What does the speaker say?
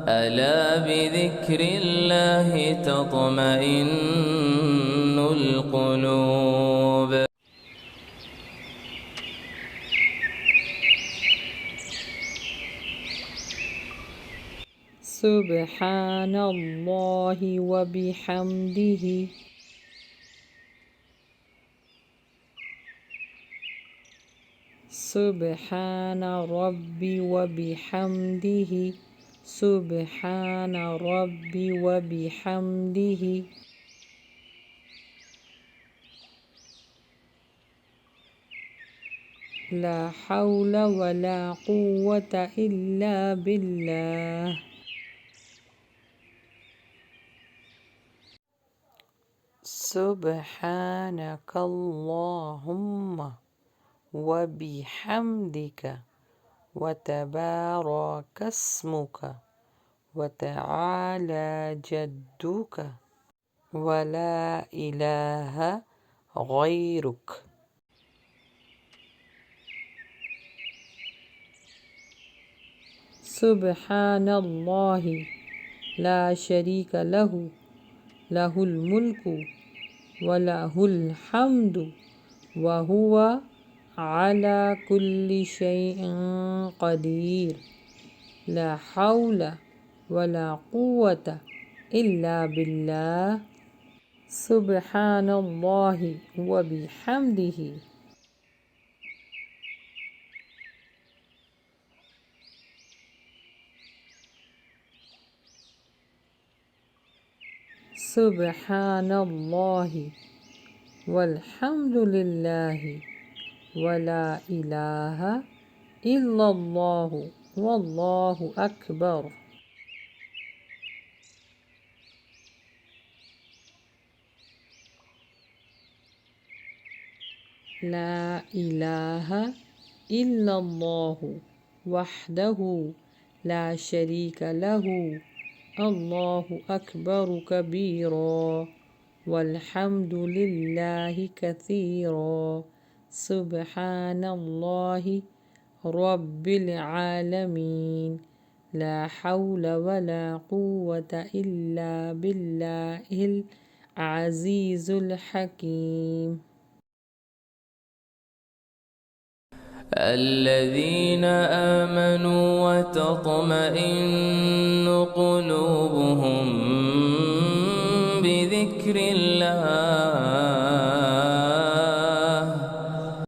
ألا بذكر الله تطمئن القلوب. سبحان الله وبحمده سبحان ربي وبحمده سبحان ربي وبحمده لا حول ولا قوة إلا بالله. سبحانك اللهم وبحمدك وتبارك اسمك وتعالى جدك ولا إله غيرك. سبحان الله لا شريك له له الملك وله الحمد وهو على كل شيء قدير. لا حول ولا قوة إلا بالله. سبحان الله وبحمده سبحان الله والحمد لله ولا إله إلا الله والله أكبر. لا إله إلا الله وحده لا شريك له الله أكبر كبيرا والحمد لله كثيرا. سبحان الله رب العالمين. لا حول ولا قوة إلا بالله العزيز الحكيم. الذين آمنوا وتطمئن قلوبهم بذكر الله